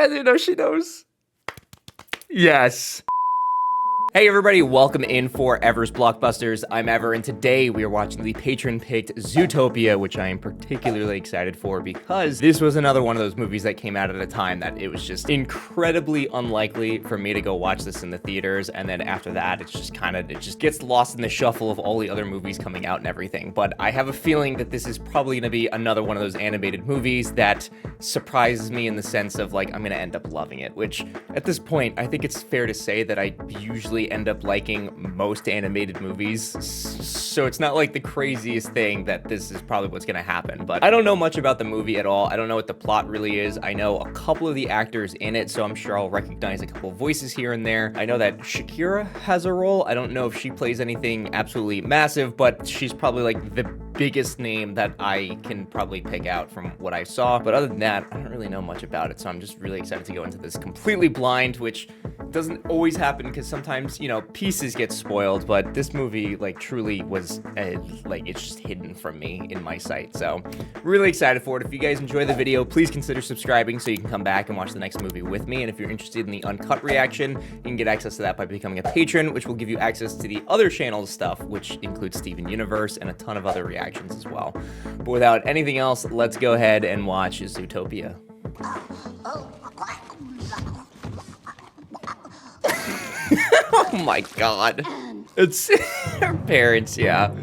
I didn't know she knows. Yes. Hey everybody, welcome in for Ever's Blockbusters. I'm Ever, and today we are watching the patron-picked Zootopia, which I am particularly excited for because this was another one of those movies that came out at a time that it was just incredibly unlikely for me to go watch this in the theaters, and then after that, it just gets lost in the shuffle of all the other movies coming out and everything. But I have a feeling that this is probably gonna be another one of those animated movies that surprises me in the sense of like, I'm gonna end up loving it, which at this point, I think it's fair to say that I usually end up liking most animated movies, so it's not like the craziest thing that this is probably what's gonna happen. But I don't know much about the movie at all. I don't know what the plot really is. I know a couple of the actors in it, so I'm sure I'll recognize a couple of voices here and there. I know that Shakira has a role. I don't know if she plays anything absolutely massive, but she's probably like the biggest name that I can probably pick out from what I saw. But other than that, I don't really know much about it, so I'm just really excited to go into this completely blind, which doesn't always happen because sometimes, you know, pieces get spoiled, but this movie like truly was like, it's just hidden from me in my sight. So really excited for it. If you guys enjoy the video, please consider subscribing so you can come back and watch the next movie with me. And if you're interested in the uncut reaction, you can get access to that by becoming a patron, which will give you access to the other channel's stuff, which includes Steven Universe and a ton of other reactions as well. But without anything else, let's go ahead and watch Zootopia. Oh my god. It's her parents, yeah.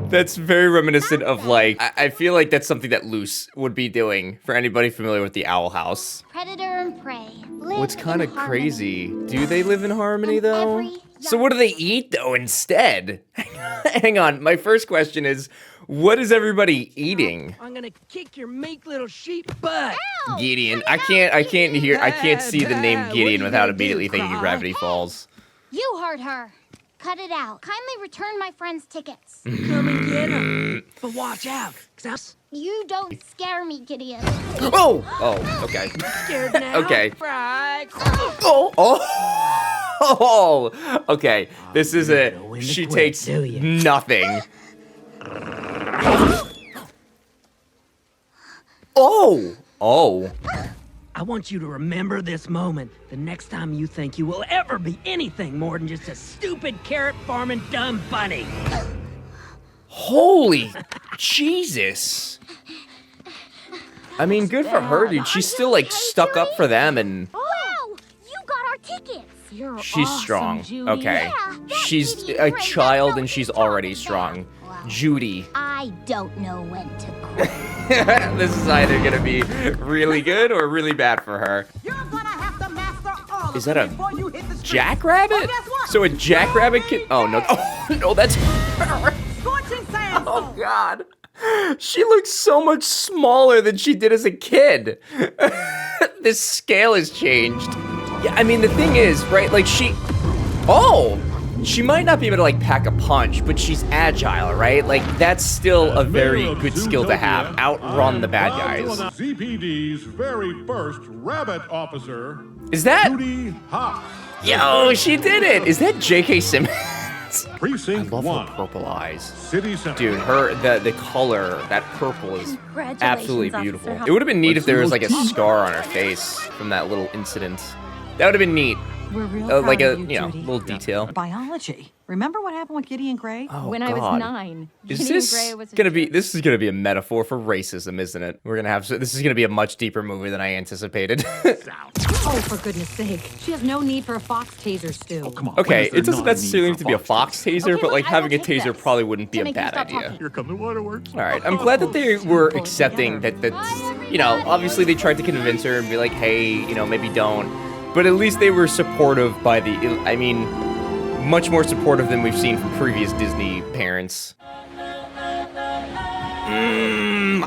That's very reminiscent of like, I feel like that's something that Luce would be doing for anybody familiar with the Owl House. Predator and prey. What's kind of crazy? Do they live in harmony though? So what do they eat though instead? Hang on, my first question is, what is everybody eating? I'm gonna kick your meek little sheep butt. Ow! Gideon. I can't see the name Gideon without immediately thinking Gravity Falls. You heard her. Cut it out. Kindly return my friend's tickets. Come and get them. But watch out, 'cause You don't scare me, Gideon. Oh, okay. I'm scared now. Okay. Right. Oh, okay. This is she takes nothing. Oh. I want you to remember this moment the next time you think you will ever be anything more than just a stupid carrot farming dumb bunny. Holy Jesus. I mean, good for her, dude. She's still like stuck up for them and Wow! You got our tickets. she's strong. Okay. Yeah, She's Judy, a great. child That's and she's what we already talked strong. about. Judy. I don't know when to quit. This is either gonna be really good or really bad for her. You're gonna have to master all Is of that it a before you hit the street. jackrabbit? Well, guess what? So a jackrabbit can. Oh no! Oh no! That's her. Scorching sandstorm. Oh god! She looks so much smaller than she did as a kid. This scale has changed. Yeah, I mean the thing is, right? Like she might not be able to like pack a punch, but she's agile, right? Like that's still a very good skill to have. Outrun the bad guys. ZPD's very first rabbit officer, Is that? Judy Hopps. Yo, she did it. Is that J.K. Simmons? I Precinct love 1, her purple eyes. City Center. Dude, the color, that purple is absolutely beautiful. Officer. It would have been neat if there was like a scar on her face from that little incident. That would have been neat. We're real proud Like a, of you, you know, Judy. little detail. Biology. Remember what happened with Gideon Gray? Oh, When God. I was 9. Is Gideon this Gray was a gonna be? jerk. This is gonna be a metaphor for racism, isn't it? This is gonna be a much deeper movie than I anticipated. Oh, for goodness sake. She has no need for a fox taser, Stu. Come on. Okay, when is there it doesn't not a necessarily need need to for be a fox taser, Okay, but like look, I having a will take taser this probably wouldn't be to a make you bad stop idea. talking. Here come the waterworks. All right, I'm glad that they were accepting that's, you know, obviously they tried to convince her and be like, hey, you know, maybe don't. But at least they were supportive by the, I mean, much more supportive than we've seen from previous Disney parents.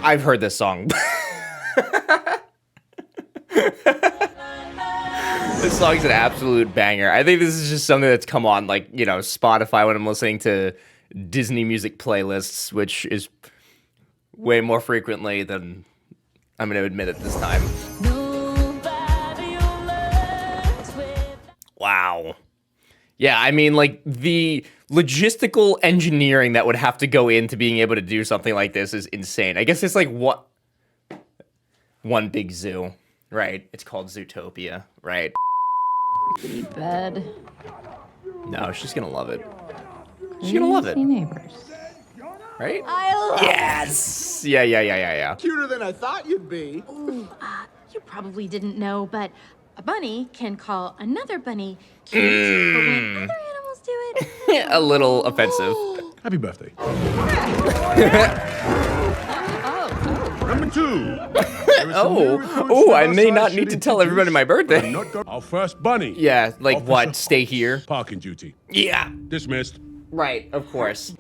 I've heard this song. This song's an absolute banger. I think this is just something that's come on, like, you know, Spotify when I'm listening to Disney music playlists, which is way more frequently than I'm going to admit at this time. Wow. Yeah, I mean, like, the logistical engineering that would have to go into being able to do something like this is insane. I guess it's like, what? One big zoo. Right. It's called Zootopia. Right. Bed. No, she's gonna love it. She's gonna love it. Neighbors. Right? I love Yes! Yeah. Cuter than I thought you'd be. Ooh, you probably didn't know, but a bunny can call another bunny cute. But when other animals do it, A little offensive. Happy birthday. Number 2. Oh, I may not need to tell everybody my birthday. Our first bunny. Yeah, like Officer what? Stay here? Parking duty. Yeah. Dismissed. Right, of course.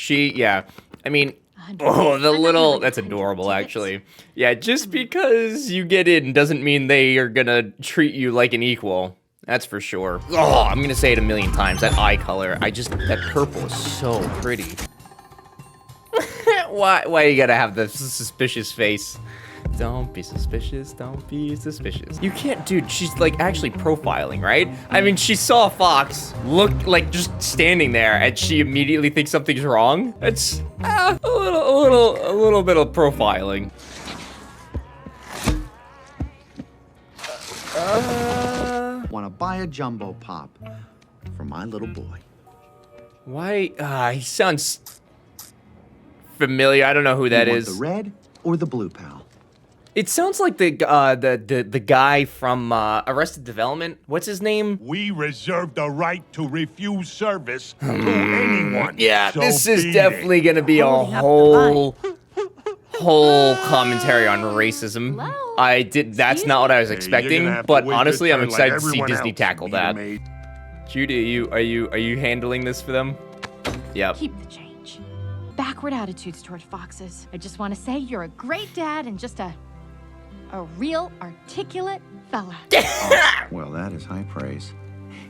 Yeah. I mean, oh, the little, that's adorable, actually. Yeah, just because you get in doesn't mean they are gonna treat you like an equal. That's for sure. Oh, I'm gonna say it a million times. That eye color, that purple is so pretty. Why you gotta have the suspicious face? Don't be suspicious, don't be suspicious. You can't, dude, she's like actually profiling, right? I mean, she saw a fox look like just standing there and she immediately thinks something's wrong. It's a little bit of profiling. Want to buy a jumbo pop for my little boy. Why, he sounds familiar. I don't know who that You want is. the red or the blue, pal? It sounds like the guy from Arrested Development. What's his name? We reserve the right to refuse service to anyone. Yeah, So this is be definitely it. gonna be a Holding up the whole commentary on racism. Hello? That's not what I was Hey, you're expecting, gonna have to but wait your honestly, I'm turn excited like to see everyone Disney else, tackle that. Meter maid. Judy, are you handling this for them? Yep. keep the change. Backward attitudes toward foxes. I just want to say you're a great dad and just a real articulate fella. Well, that is high praise.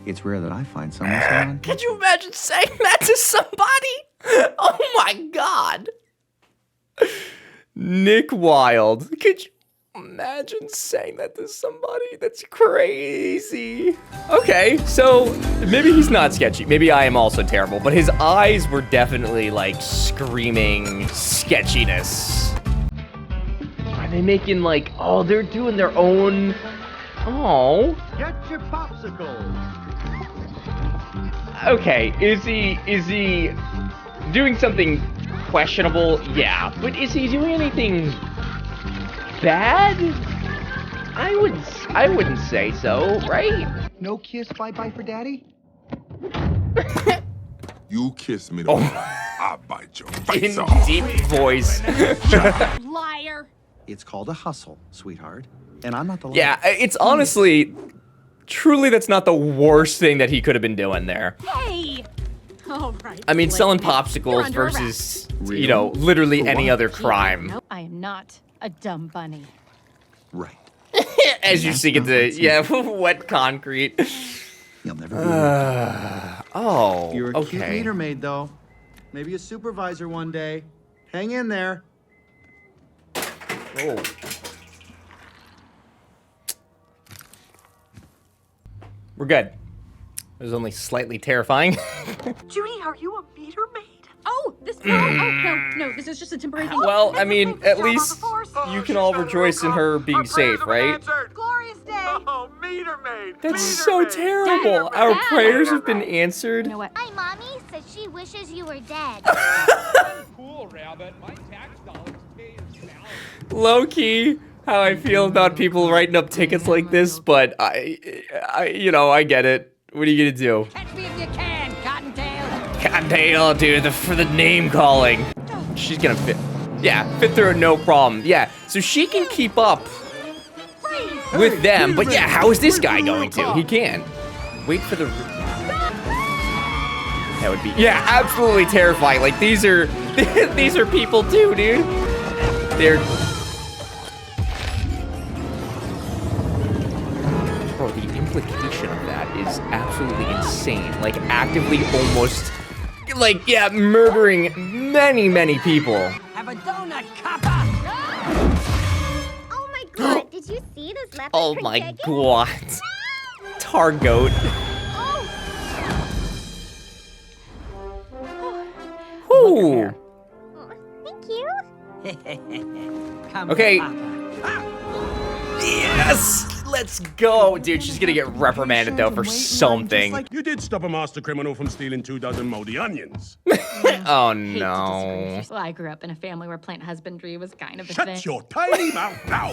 It's rare that I find someone so Could you imagine saying that to somebody? Oh my god. Nick Wilde. Could you imagine saying that to somebody? That's crazy. Okay, so maybe he's not sketchy. Maybe I am also terrible, but his eyes were definitely like screaming sketchiness. Are they making like, oh, they're doing their own, oh. Get your popsicles. Okay, is he doing something questionable? Yeah, but is he doing anything bad? I wouldn't say so, right? No kiss bye-bye for daddy? You kiss me, though. I'll bite your face In off. deep voice. Liar. It's called a hustle, sweetheart. And I'm not the Yeah, it's honestly, truly, that's not the worst thing that he could have been doing there. Hey. All right. I mean, Blake. selling You're popsicles under arrest. versus, Really? you know, literally For any what? other crime. No, I am not a dumb bunny. Right. As you sink into, yeah, wet concrete. You'll never be Oh, You're a cute okay. meter maid, though. Maybe a supervisor one day. Hang in there. Oh. We're good. It was only slightly terrifying. Judy, are you a meter maid? Oh, no, this is just a temporary thing. Well, I mean, at least you can all rejoice in her being safe, right? Glorious day. Oh, meter maid. That's so terrible. Our prayers have been answered. You know what? My mommy says she wishes you were dead. Cool, Rabbit. My tax dollars pay your salary. Low key, how I feel about people writing up tickets like this, but I get it. What are you gonna do? Catch me if you can, Cottontail. Cottontail, dude, for the name calling. She's gonna fit through it, no problem. Yeah, so she can keep up with them, but yeah, how is this guy going to? He can't. Wait for the... That would be, yeah, absolutely terrifying. Like, these are people too, dude. They're... Bro, the implication of that is absolutely insane. Like, actively almost, like, yeah, murdering many, many people. Have a donut, copper. Oh my god, did you see this leopard? Oh my god. Targoat. Oh. Ooh. Thank you. Jumbo Okay. Papa. Yes! Let's go! Dude, she's gonna get reprimanded, though, for something. You did stop a master criminal from stealing 2 dozen moldy onions. Oh, Hate to no. disagree. Well, I grew up in a family where plant husbandry was kind of a Shut thing. your tiny mouth now.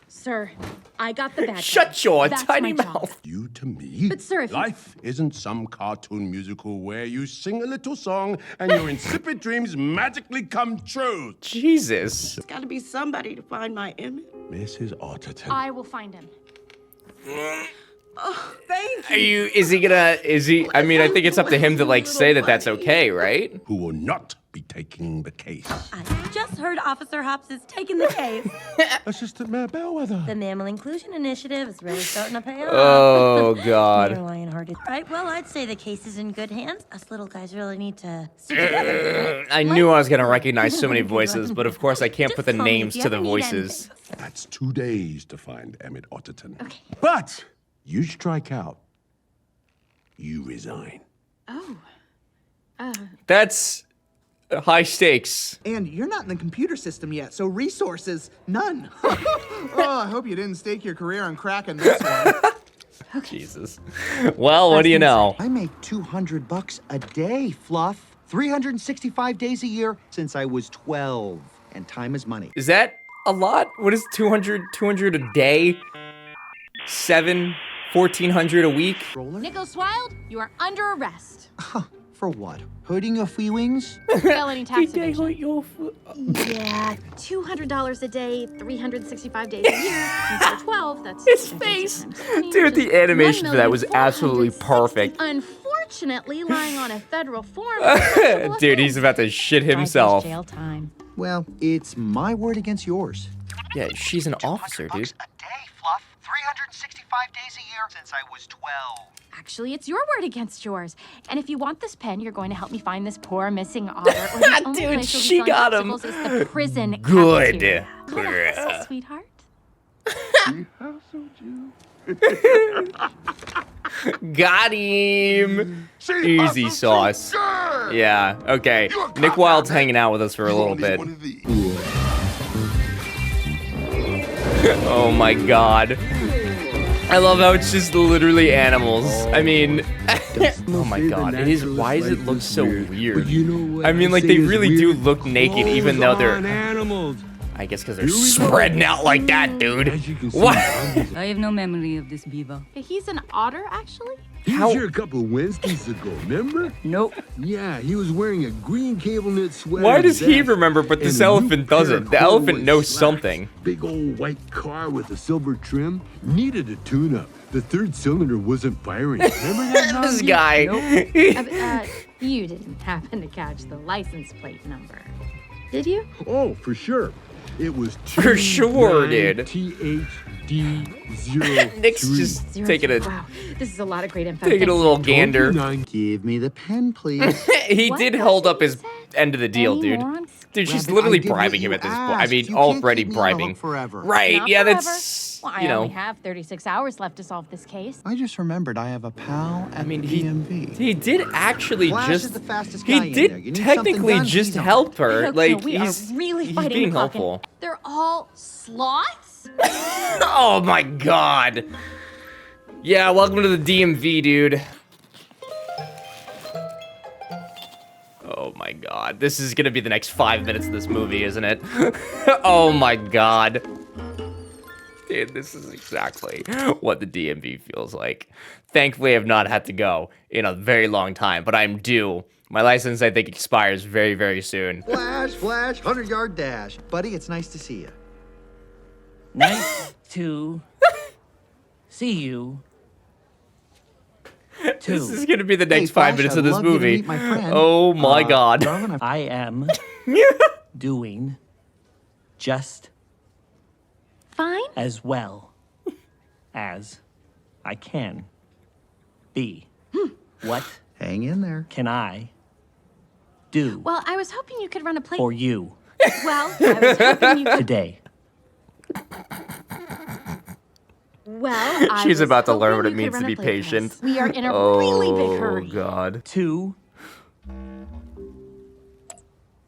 Sir, I got the bad Shut guy. your That's tiny my job. mouth. You to me? But sir, if you- Life isn't some cartoon musical where you sing a little song and your insipid dreams magically come true. Jesus. There's gotta be somebody to find my image. Mrs. Otterton. I will find him. Oh, thank you. I mean, I think it's up to him to, like, say that that's okay, right? Who will not be taking the case. I just heard Officer Hops is taking the case. Assistant Mayor Bellwether. The Mammal Inclusion Initiative is really starting to pay off. Oh, Mayor God. Lionhearted. Right, well, I'd say the case is in good hands. Us little guys really need to stick together. I knew I was gonna recognize so many voices, but of course I can't put the Just call me if names you to the ever need voices. That's 2 days to find Emmett Otterton. Okay. But you strike out, you resign. Oh. That's high stakes. And you're not in the computer system yet, so resources, none. Oh, I hope you didn't stake your career on cracking this one. Jesus. Well, what do you know? I make $200 a day, Fluff. 365 days a year since I was 12. And time is money. Is that a lot? What is 200 a day? 1,400 a week? Nicholas Wilde, you are under arrest. For what? Hurting your feelings? Felony tax evasion. Yeah, $200 a day, 365 days a year. Instead of 12, that's His face. Dude, the animation for that was absolutely perfect. Unfortunately, lying on a federal form. Dude, he's about to shit himself. Jail time. Well, it's my word against yours. Yeah, she's an officer, dude. A day, Fluff. 365 days a year since I was 12. Actually, it's your word against yours. And if you want this pen, you're going to help me find this poor missing otter. Or the only Dude, place you'll be she selling got him. popsicles is the prison Good. cafeteria. Wanna hustle, sweetheart? Got him. Easy sauce. Yeah, okay. Nick Wilde's hanging out with us for a little bit. Oh my God. I love how it's just literally animals. I mean, oh my God. It is. Why does it look so weird? I mean, like, they really do look naked, even though they're. I guess because they're spreading out like that, dude. What? I have no memory of this beaver. He's an otter, actually? He was here a couple of Wednesdays ago, remember? Nope. Yeah, he was wearing a green cable knit sweater. Why does he remember, but this elephant doesn't? The elephant knows something. Big old white car with a silver trim. Needed a tune-up. The third cylinder wasn't firing. Remember that? This guy. You didn't happen to catch the license plate number, did you? Oh, for sure. It was For sure, dude. THD03. Nick's just taking a Wow, this is a lot of great info. taking a little gander. Give me the pen, please. He What did does hold she up his say? end of the deal, Any dude. morons? Dude, she's Rabbit, literally I did what bribing him you at this point. I asked. mean, You all can't already keep me on the bribing. hook forever. Right, Not yeah, forever. that's, Well, you I only know. have 36 hours left to solve this case. I just remembered I have a pal at I mean, the he DMV. did actually Flash is just, the fastest guy he in there. You did need technically something done, just he's on it. help her. Okay, Like, we he's are really he's fighting being the clock in. helpful. They're all sloths? Oh my God. Yeah, welcome to the DMV, dude. Oh my God. This is gonna be the next 5 minutes of this movie, isn't it? Oh my God. Dude, this is exactly what the DMV feels like. Thankfully, I've not had to go in a very long time, but I'm due. My license, I think, expires very, very soon. Flash, flash, 100-yard dash. Buddy, it's nice to see you. Nice to see you. This is gonna be the next Hey, 5 Flash, minutes I'd of this love you to movie. meet my friend. Oh my God. Darling, I am doing just Fine. as well as I can be. What hang in there. can I do Well, I was hoping you could run a plate. for you Well, I was hoping you could. today? Well, I She's was about to learn hoping what it you could means to run a be plate patient. test. We are in a really big hurry. Oh God. 2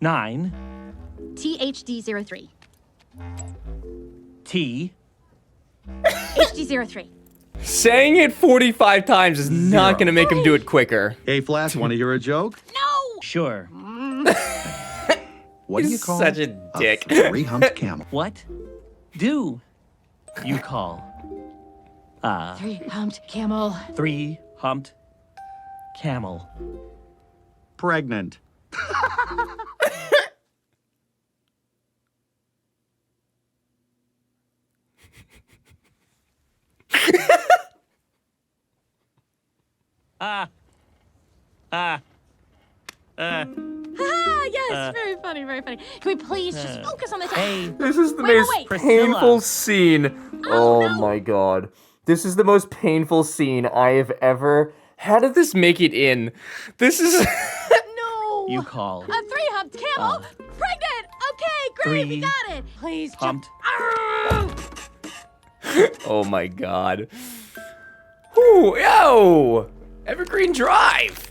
9 THD03. T. HD03. Saying it 45 times is not gonna make him do it quicker. Hey, Flash, want to hear a joke? No! Sure. What do you He's call such a dick. a three-humped camel? What do you call a Three-humped camel. three-humped camel? Pregnant. Yes, very funny, very funny. Can we please just focus on the text? Hey, This is the Wait, most wait. painful scene. Oh no. my god. This is the most painful scene I have ever. How did this make it in? This is. No! you call A three-humped camel? Pregnant! Okay, great, we got it! Please, just... humped. Oh my god. Ooh, yo! Evergreen Drive!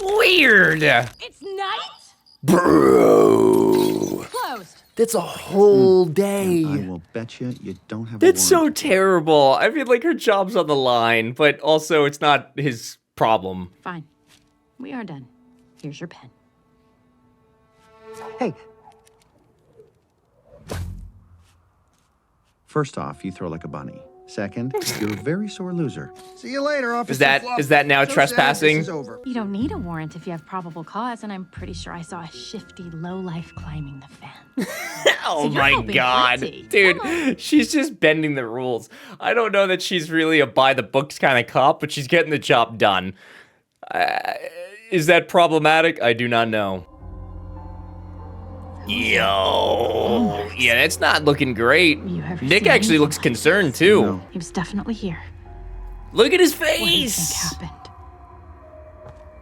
Weird! It's night? Bro! Closed. That's a whole day. I will bet you don't have That's a so warrant. terrible. I mean, like, her job's on the line, but also it's not his problem. Fine. We are done. Here's your pen. Hey. First off, you throw like a bunny. Second, you're a very sore loser. See you later, Officer Fluff. Is that now So sad, trespassing? this is over. You don't need a warrant if you have probable cause, and I'm pretty sure I saw a shifty lowlife climbing the fence. Oh So you're my hoping god. plenty. Dude, she's just bending the rules. I don't know that she's really a by the books kind of cop, but she's getting the job done. Is that problematic? I do not know. Yo. Yeah, that's not looking great. You ever Nick seen actually anything looks like concerned too. No. He was definitely here. Look at his What do you think face. happened?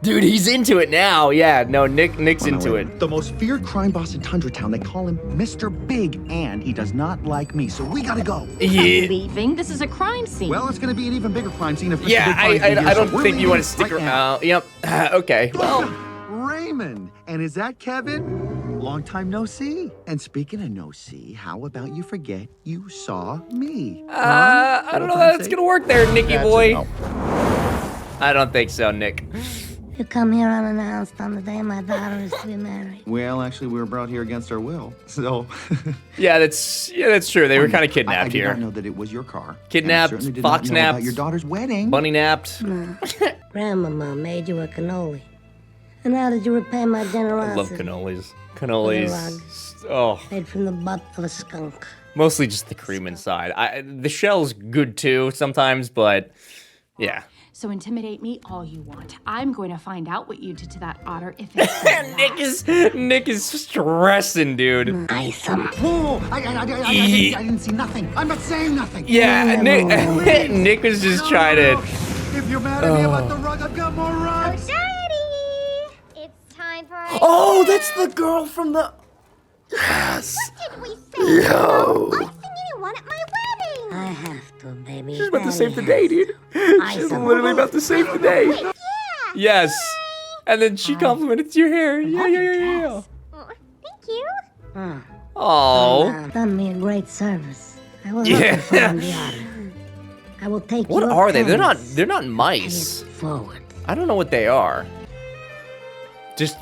Dude, he's into it now. Yeah, no, Nick's into Wait. it. The most feared crime boss in Tundra Town. They call him Mr. Big, and he does not like me, so we gotta go. Yeah. Leaving? This is a crime scene. Well, it's gonna be an even bigger crime scene if Mr. Yeah, Big finds me here, I so don't we're think you want to leaving stick right now. around. Yep. Okay. Well, Raymond, and is that Kevin? Long time no see. And speaking of no see, how about you forget you saw me? I don't know how that's gonna work there, Nicky That's a boy. no. I don't think so, Nick. You come here unannounced on the day my daughter is to be married. Well, actually, we were brought here against our will, so. Yeah, that's true. They were kind of I kidnapped did here. not know that it was your car. Kidnapped, And I certainly did fox not know about napped. your daughter's wedding. Bunny napped. Grandmama made you a cannoli. And how did you repay my I love generosity? cannolis. Cannolis. Oh, Made from the butt of a skunk. mostly just the cream inside. The shell's good too sometimes, but yeah. So intimidate me all you want. I'm going to find out what you did to that otter if it's Nick is stressing, dude. Awesome. Oh, I didn't see nothing. I'm not saying nothing. Yeah, Nick was just trying to. If you're mad at me about the rug, I've got more rugs. Daddy! It's time for our Oh, that's the girl from the. Yes. What did we say? Yo. I sing anyone at my wedding. I have to, baby. She's about to save the day, dude. She's literally about to save the day. Yeah. Yes. And then she complimented your hair. Yeah. Oh, thank you. Oh. Done me a great service. I will Yeah. not find the otter. I will take What your are they? They're not. pens, They're not pay it mice. forward. I don't know what they are. Just,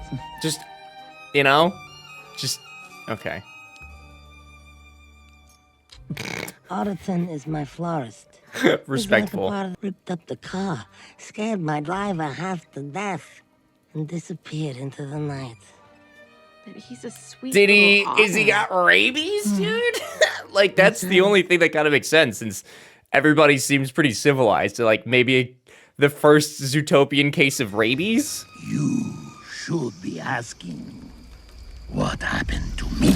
you know, just okay. Otterton is my florist. Respectful. He's like a part ripped up the car, scared my driver half to death, and disappeared into the night. But he's a sweet Did he? little Is he otter. got rabies, dude? Like that's the only thing that kind of makes sense, since everybody seems pretty civilized. So like maybe the first Zootopian case of rabies. You should be asking, what happened to me?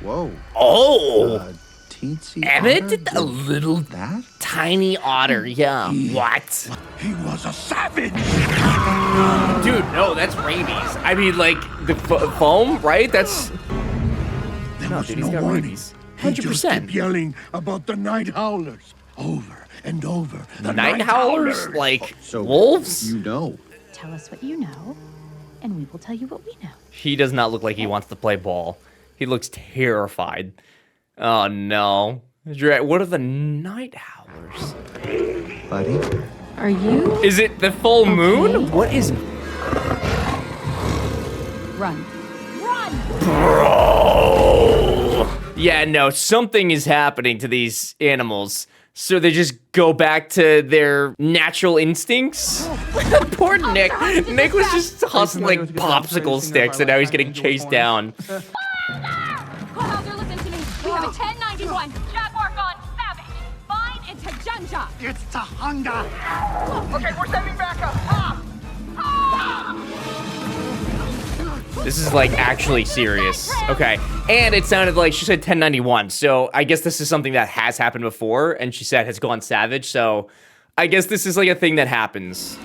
Whoa. Oh. Teensy Emmett, otter? a little That? tiny otter. Yeah. What? He was a savage. Dude, no, that's rabies. I mean, like the foam, right? That's. There No, was dude, no he's got warning. rabies. He just 100%. kept yelling about the night howlers over and over. The Night howlers, like So wolves. You know. Tell us what you know, and we will tell you what we know. He does not look like he wants to play ball. He looks terrified. Oh no. What are the night howlers? Buddy? Are you? Is it the full moon? What is... Run. Bro! Yeah, no, something is happening to these animals. So they just go back to their natural instimes? Poor Nick. Nick was just hustling like popsicle sticks and now he's getting chased down. Courthouse, listen to me. We have a 1091. Jaguar gone savage. Fine into Junja. It's Tahunga! Okay, we're sending backup. Ah! This is like actually serious. Okay. And it sounded like she said 1091. So I guess this is something that has happened before and she said has gone savage. So I guess this is like a thing that happens.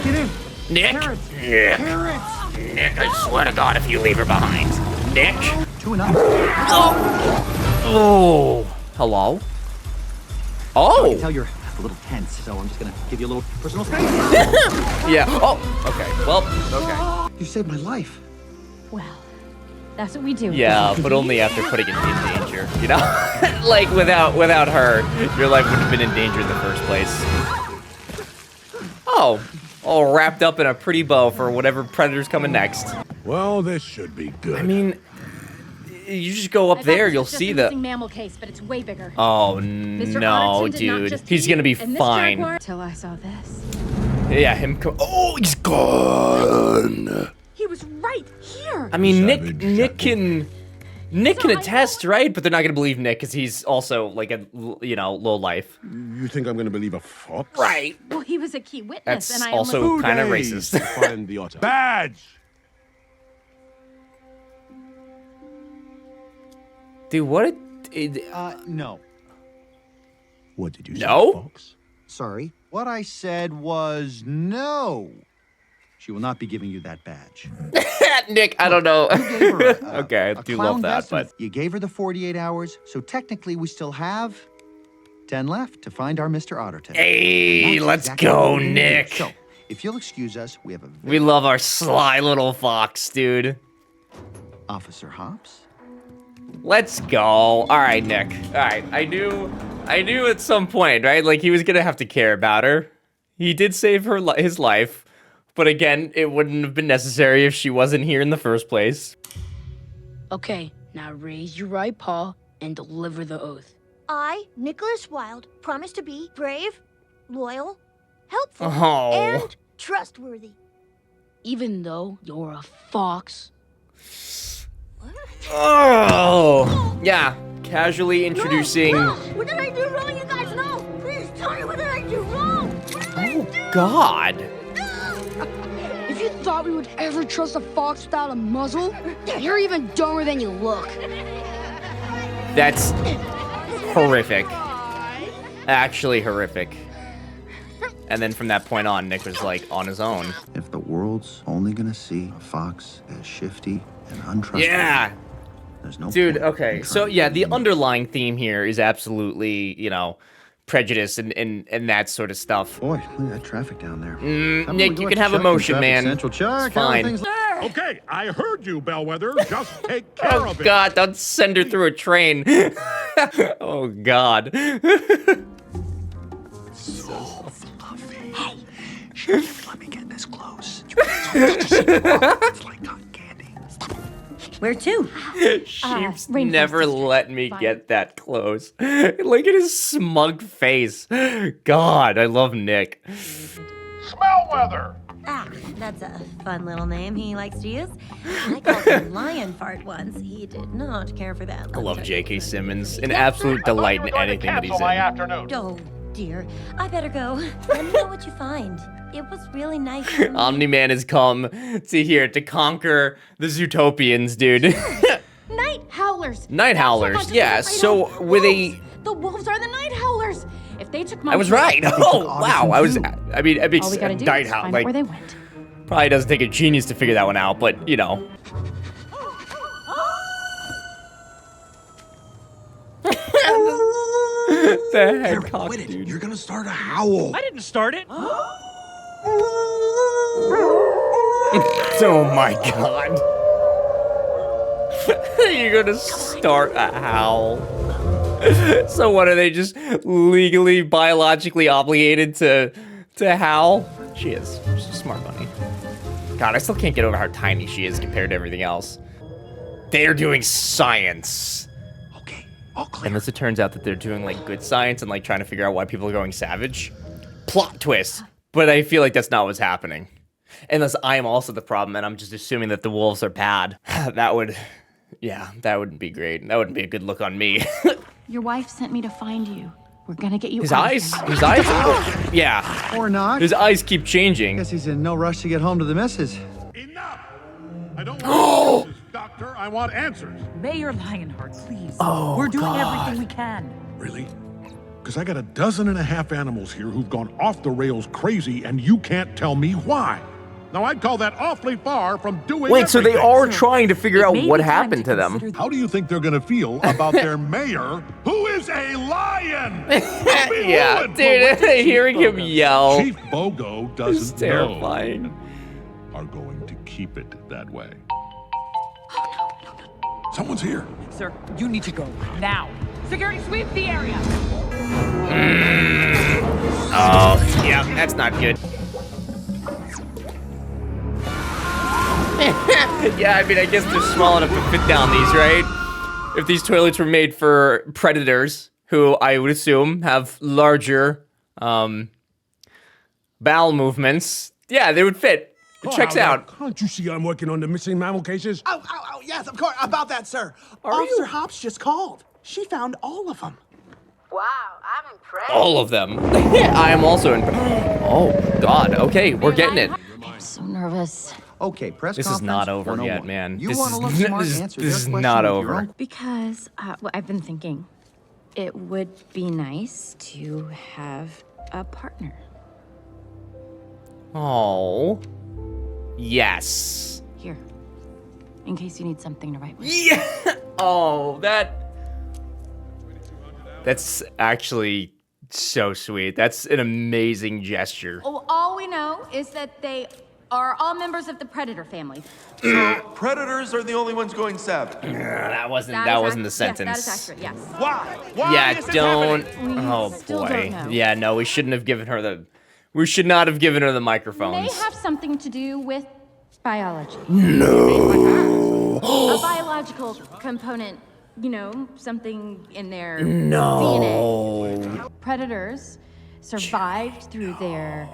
Get in! Nick? Carrots! Nick. Carrots! Nick, I swear to God if you leave her behind. Nick? 2 and up. Oh. Hello? Oh. I can tell you're a little tense, so I'm just gonna give you a little personal space. Yeah. Oh. Okay. Well. Okay. You saved my life. Well, that's what we do. Yeah, but only after putting it in danger. You know, like without her, your life wouldn't have been in danger in the first place. Oh. All wrapped up in a pretty bow for whatever predator's coming next. Well, this should be good. I mean, you just go up there, you'll see the... mammal case, but it's way bigger. Oh, Mr. no, Otterton did not dude. just He's gonna be eat, and this fine. jaguar- Till I saw this. Yeah, him oh, he's gone. He was right here. I mean, Nick can attest, right? But they're not gonna believe Nick because he's also like a, you know, low life. You think I'm gonna believe a fox? Right. Well, he was a key witness, That's and I also kind of 2 days racist. to find the otter. Badge! Dude, what? No. What did you say, No? fox? Sorry. What I said was no. She will not be giving you that badge. Nick, I don't know. You gave her Okay, I a do clown love that, vest and but you gave her the 48 hours, so technically we still have 10 left to find our Mr. Otterton. hey, And that's let's exactly go, what we're gonna do. Nick. So, if you'll excuse us, we have a We love our sly little fox, dude. Officer Hops. Let's go. All right, Nick. All right, I knew at some point, right? Like he was gonna have to care about her. He did save his life, but again, it wouldn't have been necessary if she wasn't here in the first place. Okay, now raise your right paw and deliver the oath. I, Nicholas Wilde, promise to be brave, loyal, helpful, Oh. and trustworthy. Even though you're a fox. Oh, yeah. Casually introducing. No, what did I do wrong, you guys? No! Please tell me, what did I do wrong? What did I do? God. If you thought we would ever trust a fox without a muzzle, you're even dumber than you look. That's horrific. Actually horrific. And then from that point on, Nick was like on his own. If the world's only gonna see a fox as shifty and untrustworthy, Yeah. there's no Dude, point okay. in So trying yeah, to the be underlying theme here is absolutely, you know, prejudice and that sort of stuff. Boy, look at that traffic down there. Nick, you can have emotion, man. Central Chuck. It's fine. Okay, I heard you, Bellwether. Just take care Oh of it. God, don't send her through a train. Oh God. Hey, she never let me get this close. It's like cotton candy. Where to? Sheep's Rainforest never District. let me Fine. get that close. Look at his smug face. God, I love Nick. Smell weather. Ah, that's a fun little name he likes to use. I called him Lion Fart once. He did not care for that. I love J.K. Simmons. An absolute delight in anything that he's in. Afternoon. Oh, dear. I better go. Let me know what you find. It was really nice. Omni-Man has come to conquer the Zootopians, dude. Night howlers. Night That's howlers, what I'm yeah. afraid So of. with Wolves. The wolves are the night howlers. If they took my I was right. Oh wow, I mean, it makes all we gotta do night is howl find out like where they went. probably doesn't take a genius to figure that one out, but you know. The head cock, Quit it. dude. You're gonna start a howl. I didn't start it. Oh my God. You're gonna start a howl. So what, are they just legally, biologically obligated to Hal? She is. She's a smart bunny. God, I still can't get over how tiny she is compared to everything else. They're doing science. Okay, all clear. Unless it turns out that they're doing like good science and like trying to figure out why people are going savage. Plot twist. But I feel like that's not what's happening. Unless I am also the problem and I'm just assuming that the wolves are bad. That would, yeah, that wouldn't be great. That wouldn't be a good look on me. Your wife sent me to find you. We're gonna get you His out of eyes? here. His eyes? Yeah. Or not. His eyes keep changing. Guess he's in no rush to get home to the missus. Enough! I don't want answers, Doctor. I want answers. Mayor Lionheart, please. Oh, We're doing God. everything we can. Really? Because I got 12 animals here who've gone off the rails crazy, and you can't tell me why. Now, I'd call that awfully far from doing Wait, so they everything. are trying to figure out what happened to them. How do you think they're going to feel about their mayor, who is a lion? Yeah, dude, hearing him yell. Chief Bogo doesn't terrifying. know. Are going to keep it that way. Someone's here. Sir, you need to go now. Security, sweep the area. Oh, yeah, that's not good. Yeah, I mean, I guess they're small enough to fit down these, right? If these toilets were made for predators, who I would assume have larger bowel movements, yeah, they would fit. It checks out. Can't you see I'm working on the missing mammal cases? Oh, yes, of course. About that, sir. Officer Hops just called. She found all of them. Wow, I'm impressed. All of them. I am also impressed. Oh, God. Okay, we're getting it. I'm so nervous. Okay, press This is conference not over 101. yet, man. You This want to look is- smart, this is- answer this their is question not with your over. own- Because well, I've been thinking it would be nice to have a partner. Oh. Yes. Here, in case you need something to write with. Yeah. Oh, that's actually so sweet. That's an amazing gesture. Oh, all we know is that they are all members of the Predator family. So predators are the only ones going savage. That wasn't the Yes, sentence. that is accurate, yes. Why? Yeah, is this don't. happening? Oh still boy. don't know. Yeah, no, we shouldn't have given her the. We should not have given her the microphones. May have something to do with biology. No. A biological component, you know, something in their No. DNA. Predators survived through their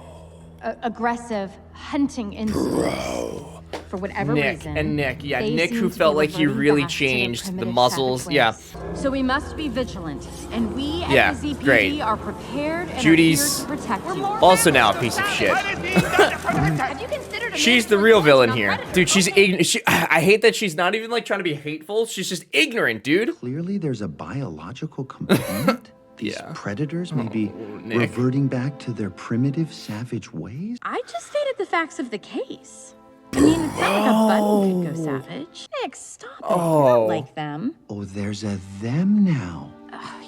aggressive hunting instincts. For whatever reason. Nick, yeah, they Nick, seem who to be felt like he reverting really back to their changed the primitive, muzzles. savage Yeah. ways. So we must be vigilant, and we Yeah, at the ZPD great. are prepared and Judy's are here to protect you. Also now a piece of shit. Have you considered a She's the real villain here. Dude, she's ignorant. I hate that she's not even like trying to be hateful. She's just ignorant, dude. Clearly, there's a biological component. These predators may be reverting back to their primitive, savage ways. I just stated the facts of the case. I mean, it's not like a button could go savage. Nick, stop it. You're not like them. Oh, there's a them now.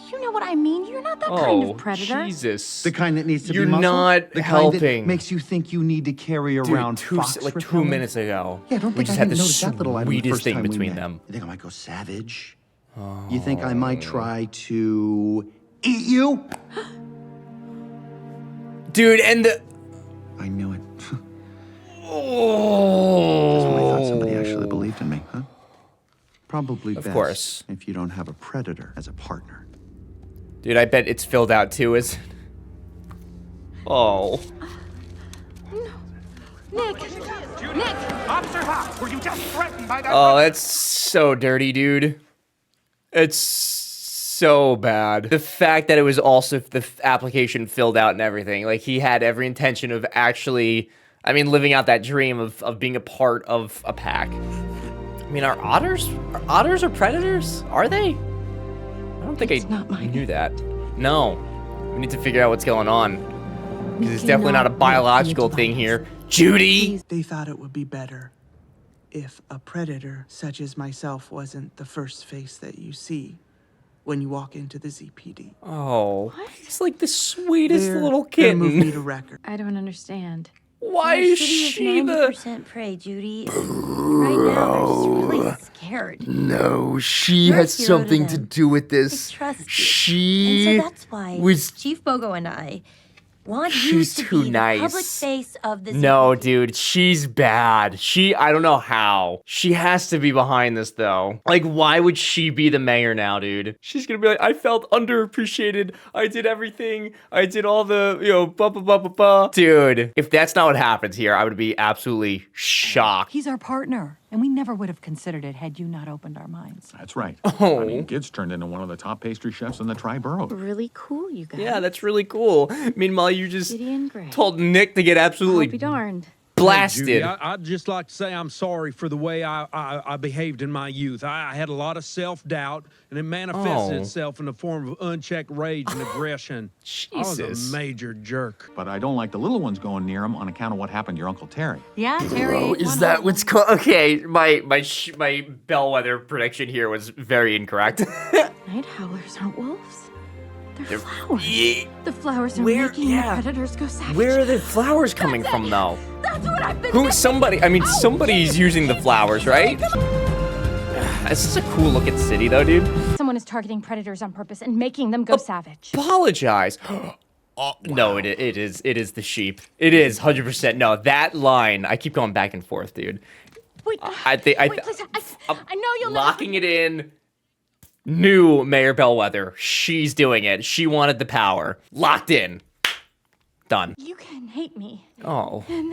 You know what I mean? You're not that kind of predator. Jesus. The kind that needs to You're be muscled? not the helping. Kind that makes you think you need to carry around Dude, fox like 2 repellent? minutes ago. Yeah, I don't we think just I had didn't the notice that little item the sweetest first thing time we between met. them. You think I might go savage? You think I might try to eat you? Dude, and the... I knew it. Oh. That's when I thought somebody actually believed in me, huh? Probably Of best course. if you don't have a predator as a partner. Dude, I bet it's filled out too, is it? Oh. Nick! Officer Hawk, were you just threatened by that? Oh, that's so dirty, dude. It's so bad. The fact that it was also the application filled out and everything. Like, he had every intention of actually, I mean, living out that dream of being a part of a pack. I mean, are otters predators? Are they? I don't think I knew that. No. We need to figure out what's going on. Because it's definitely not a biological thing here. Judy! They thought it would be better if a predator such as myself wasn't the first face that you see when you walk into the ZPD. Oh, he's like the sweetest little They're moving me kitten. to record. I don't understand. Why Our is city she is the... 90% prey, Judy. Right now, they're just really scared. No, she You're a has hero something to them. do with this. They trust you. She And so that's why was... Chief Bogo and I want you She's to too be nice. the public face of the No, dude, she's bad. I don't know how. She has to be behind this, though. Like, why would she be the mayor now, dude? She's gonna be like, I felt underappreciated. I did everything. I did all the, blah, blah, blah, blah, blah. Dude, if that's not what happens here, I would be absolutely shocked. He's our partner, and we never would have considered it had you not opened our minds. That's right. Oh. I mean, Gid's turned into one of the top pastry chefs in the tri-borough. Really cool, you guys. Yeah, that's really cool. Meanwhile, you just Gideon Gray. told Nick to get absolutely I'll be darned. blasted. Judy, I'd just like to say I'm sorry for the way I behaved in my youth. I had a lot of self-doubt, and it manifested itself in the form of unchecked rage and aggression. Jesus. I was a major jerk. But I don't like the little ones going near him on account of what happened to your Uncle Terry. Yeah, Terry. Oh, is that what's called? Okay, my bellwether prediction here was very incorrect. Night howlers aren't wolves. They're flowers. The flowers are making the predators go savage. Where are the flowers coming from, though? That's what I've been Somebody's using the flowers, right? This is a cool looking city, though, dude. Someone is targeting predators on purpose and making them go savage. Apologize. No, it is the sheep. It is 100%. No, that line. I keep going back and forth, dude. Wait, please, I know you'll locking it in. New Mayor Bellwether. She's doing it. She wanted the power. Locked in. Done. You can hate me. Oh. And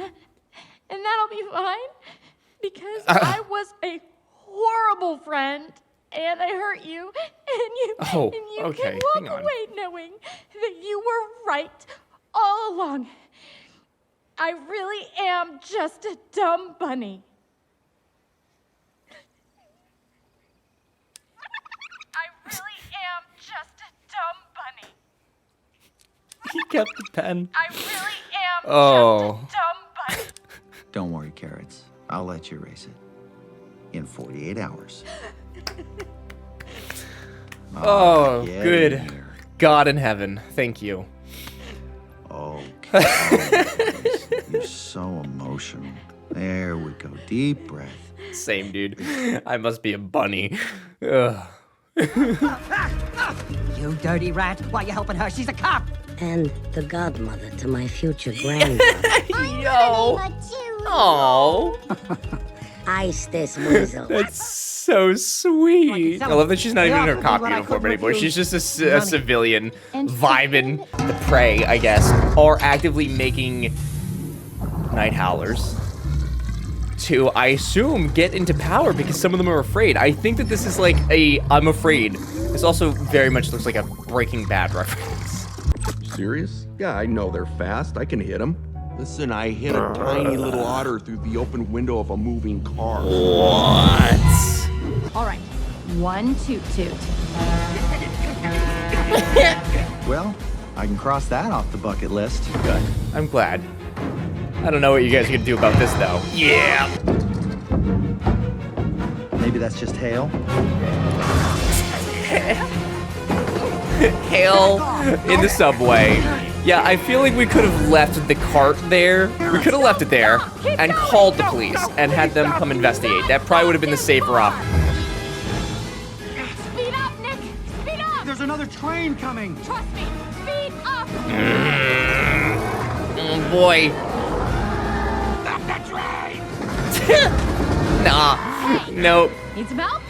that'll be fine. Because I was a horrible friend. And I hurt you. And you okay, can walk away knowing that you were right all along. I really am just a dumb bunny. I really am just a dumb bunny. He kept the pen. I really am just a dumb bunny. Don't worry, Carrots. I'll let you erase it. In 48 hours. Oh, get good. in here. God in heaven. Thank you. Okay. You're so emotional. There we go. Deep breath. Same, dude. I must be a bunny. Ugh. You dirty rat. Why you helping her? She's a cop. And the godmother to my future granddaughter. Yo. Oh. Ice this weasel. That's so sweet. I love that she's not even in her cop uniform anymore. She's just a civilian vibing the prey, I guess, or actively making night howlers to, I assume, get into power because some of them are afraid. I think that this is like a I'm afraid. This also very much looks like a Breaking Bad reference. Serious? Yeah, I know they're fast. I can hit them. Listen, I hit a tiny little otter through the open window of a moving car. What? All right. 1 toot toot. Well, I can cross that off the bucket list. Good. I'm glad. I don't know what you guys are gonna do about this, though. Yeah. Maybe that's just hail. Hail in the subway. Yeah, I feel like we could have left the cart there. We could have left it there and called the police and had them come investigate. That probably would have been the safer option. Speed up, Nick! Speed up! There's another train coming. Trust me! Speed up! Oh boy. Stop the train! Nah. Nope. Needs some help?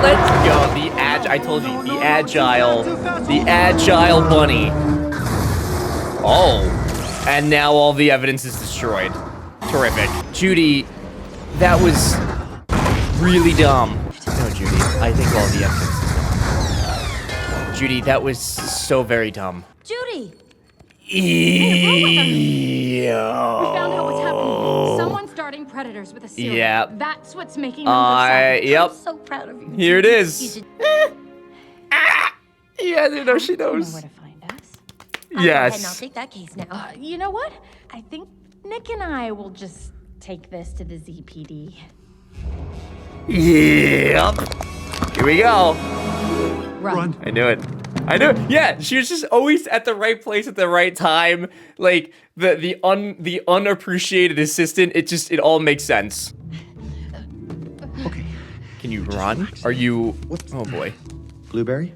Let's go. I told you, the agile bunny. Oh. And now all the evidence is destroyed. Terrific. Judy, that was really dumb. No, Judy, I think all the evidence is dumb. Judy, that was so very dumb. Judy! We found out what's happening. Someone's starting predators with a serial. Yeah. That's what's making them go savage. Yep. I'm so proud of you. Here it is. Yeah, you know she knows. Where to find us. I'll go ahead and I'll Yes. take that case now. You know what? I think Nick and I will just take this to the ZPD. Yep. Here we go. Run. I knew it. I know. Yeah, she was just always at the right place at the right time. Like the unappreciated assistant. It all makes sense. Okay. Can you run? Are you? Oh boy. Blueberry?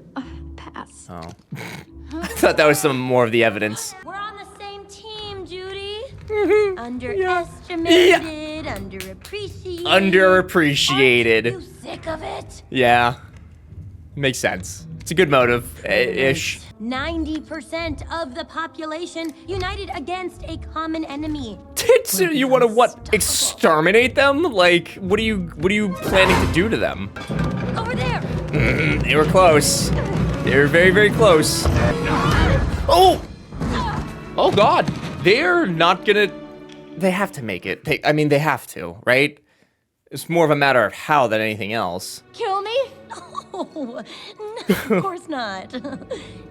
Pass. Oh. I thought that was some more of the evidence. We're on the same team, Judy. Mm-hmm. Underestimated, underappreciated. Underappreciated. Aren't you sick of it? Yeah. Makes sense. It's a good motive, ish. 90% of the population united against a common enemy. You want to what? Exterminate them? Like, what are you planning to do to them? Over there. They were close. They were very, very close. Oh! Oh God! They're not gonna. They have to make it. They have to, right? It's more of a matter of how than anything else. Kill me? Oh, no, of course not.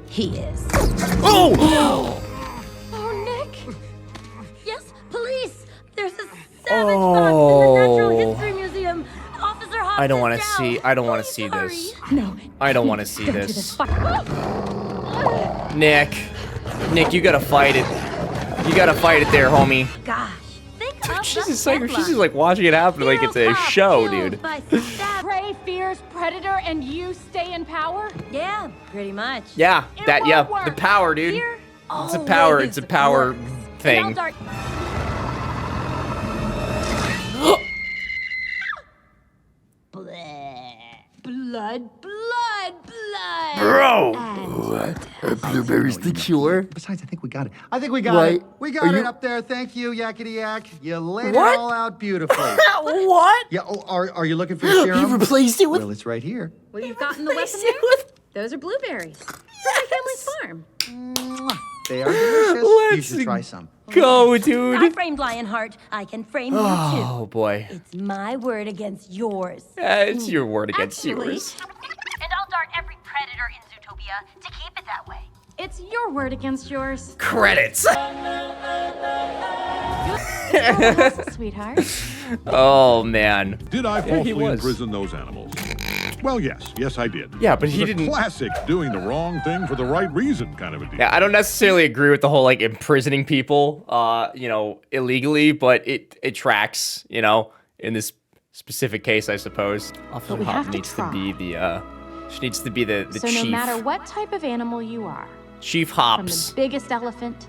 He is. Oh! Oh, Nick. Yes, police. There's a savage fox in the Natural History Museum. Officer Hobbs I don't want is to down. see. I don't want to see this. No. I don't want to see Don't do this. Fuck. Nick, you gotta fight it. You gotta fight it there, homie. Gosh, think of She's the just like watching it happen like it's a show, dude. Prey fears predator and you stay in power? Yeah, pretty much. Yeah, It that won't the work. power, dude. Here, It's a power. It's a power thing. And I'll dart- Blood, blood, blood. Bro! Blueberry's the cure. Besides, I think we got it. I think we got Right. it. We got Are it you- up there. Thank you, Yakety Yak. You laid What? it all out beautifully. What? Yeah. Oh, are you looking for your serum? You replaced it with. Well, it's right here. What have you got in the weapon there? Those are blueberries. From my family's farm. They are delicious. You Let's should try some. go, I dude. framed Lionheart. I can frame you Oh too. boy. It's my word against yours. It's your word against Actually, yours. And I'll dart every predator in Zootopia to keep it that way. It's your word against yours. Credits. Sweetheart. Oh man. Did I Yeah, he falsely was. imprison those animals? Well, yes, I did. Yeah, but It he was a didn't- Classic doing the wrong thing for the right reason kind of a deal. Yeah, I don't necessarily agree with the whole like imprisoning people, illegally, but it tracks, in this specific case, I suppose. Officer we Hop have to needs to try. be the she needs to be the So chief. no matter what type of animal you are, Chief from Hops. the biggest elephant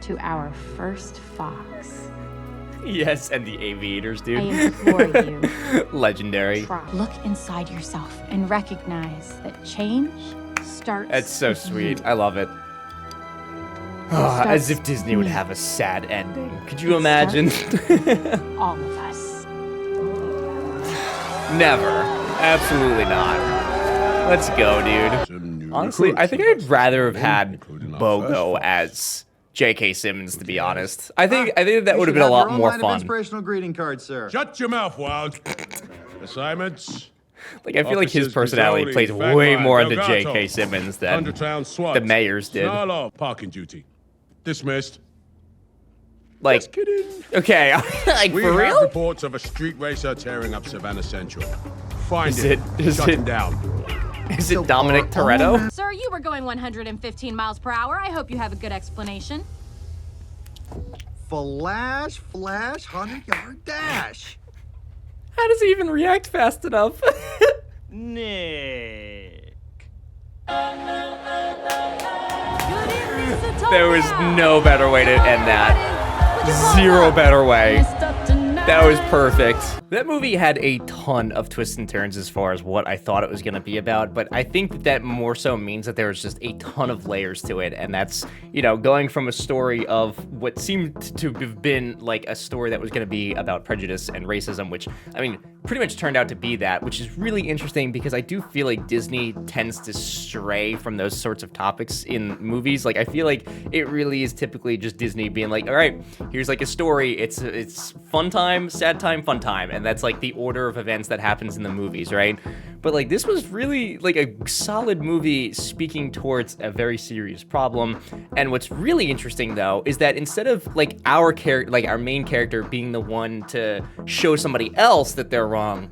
to our first fox, Yes, and the aviators, dude. I implore you, Legendary. try. Look inside yourself and recognize that change starts. That's so with sweet. you. I love it. starts As if Disney would with have a sad ending. Could you It imagine? all of us. Never. Absolutely not. Let's go, dude. Honestly, I think I'd rather have had Bogo as J.K. Simmons, to be honest. I think that would have been a lot more fun. Inspirational greeting card, sir. Shut your mouth, Wild. Assignments. Like, I feel like his Officers personality Gazzoli, plays Fagline, way more into Delgato, J.K. Simmons than Undertown SWAT. the mayor's did. Snarl, parking duty. Dismissed. Like, Just kidding. okay, like, We for have real? reports of a street racer tearing up Savannah Central. Find Is it. it- Shut him down. Is it Dominic Toretto? Sir, you were going 115 miles per hour. I hope you have a good explanation. Flash, 100-yard dash. How does he even react fast enough? Nick. There was no better way to end that. Zero better way. That was perfect. That movie had a ton of twists and turns as far as what I thought it was going to be about, but I think that more so means that there was just a ton of layers to it, and that's, going from a story of what seemed to have been like a story that was going to be about prejudice and racism, which, pretty much turned out to be that, which is really interesting because I do feel like Disney tends to stray from those sorts of topics in movies. Like, I feel like it really is typically just Disney being like, all right, here's like a story. It's fun time, sad time, fun time. And that's like the order of events that happens in the movies, right? But like, this was really like a solid movie speaking towards a very serious problem. And what's really interesting though, is that instead of like our main character being the one to show somebody else that they're wrong,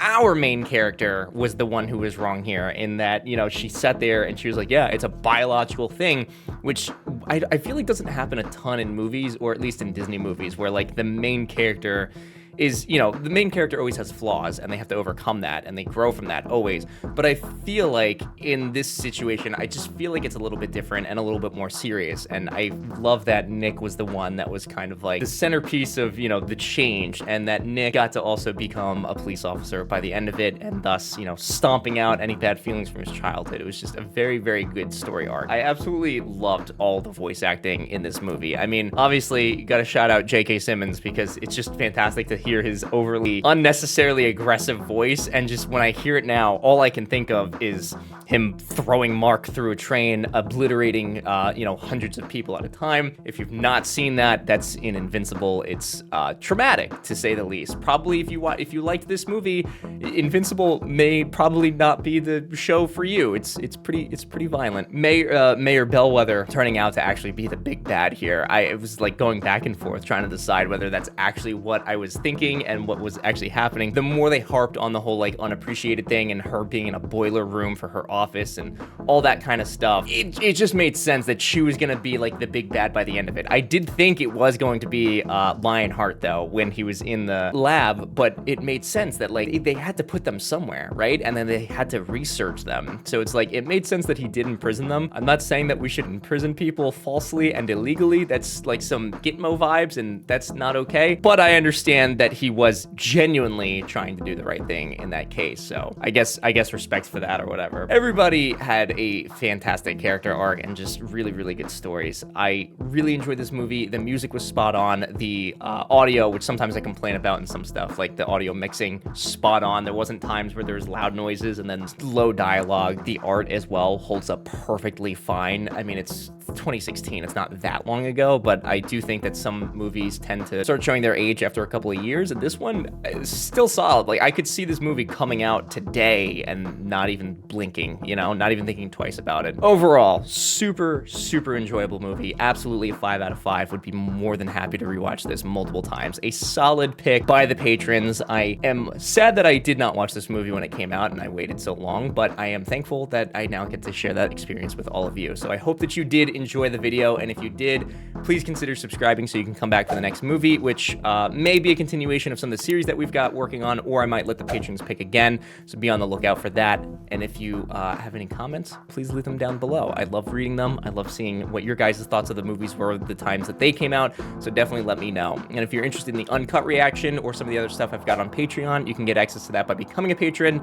our main character was the one who was wrong here, in that, you know, she sat there and she was like, yeah, it's a biological thing, which I feel like doesn't happen a ton in movies, or at least in Disney movies, where like the main character is, you know, the main character always has flaws and they have to overcome that and they grow from that always. But I feel like in this situation, I just feel like it's a little bit different and a little bit more serious. And I love that Nick was the one that was kind of like the centerpiece of, you know, the change, and that Nick got to also become a police officer by the end of it, and thus, you know, stomping out any bad feelings from his childhood. It was just a very, very good story arc. I absolutely loved all the voice acting in this movie. I mean, obviously, you gotta shout out J.K. Simmons, because it's just fantastic to hear his overly unnecessarily aggressive voice, and just when I hear it now, all I can think of is him throwing Mark through a train, obliterating you know, hundreds of people at a time. If you've not seen that, that's in Invincible. It's traumatic, to say the least. Probably if you liked this movie, Invincible may probably not be the show for you. It's pretty violent. Mayor Bellwether turning out to actually be the big bad here. I was like going back and forth trying to decide whether that's actually what I was thinking and what was actually happening. The more they harped on the whole like unappreciated thing and her being in a boiler room for her office and all that kind of stuff, it just made sense that she was gonna be like the big bad by the end of it. I did think it was going to be Lionheart though, when he was in the lab, but it made sense that like they had to put them somewhere, right? And then they had to research them. So it's like, it made sense that he did imprison them. I'm not saying that we should imprison people falsely and illegally. That's like some Gitmo vibes, and that's not okay. But I understand that he was genuinely trying to do the right thing in that case. So I guess respect for that or whatever. Everybody had a fantastic character arc and just really, really good stories. I really enjoyed this movie. The music was spot on. The audio, which sometimes I complain about in some stuff, like the audio mixing, spot on. There wasn't times where there was loud noises and then low dialogue. The art as well holds up perfectly fine. I mean, it's 2016. It's not that long ago, but I do think that some movies tend to start showing their age after a couple of years, and this one is still solid. Like, I could see this movie coming out today and not even blinking, you know, not even thinking twice about it. Overall, super, super enjoyable movie. Absolutely a 5 out of 5. Would be more than happy to rewatch this multiple times. A solid pick by the patrons. I am sad that I did not watch this movie when it came out and I waited so long, but I am thankful that I now get to share that experience with all of you. So I hope that you did enjoy the video, and if you did, please consider subscribing so you can come back for the next movie, which may be a continuation of some of the series that we've got working on, or I might let the patrons pick again, so be on the lookout for that. And if you have any comments, please leave them down below. I love reading them. I love seeing what your guys' thoughts of the movies were the times that they came out, so definitely let me know. And if you're interested in the uncut reaction or some of the other stuff I've got on Patreon, you can get access to that by becoming a patron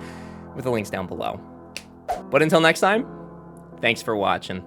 with the links down below. But until next time, thanks for watching.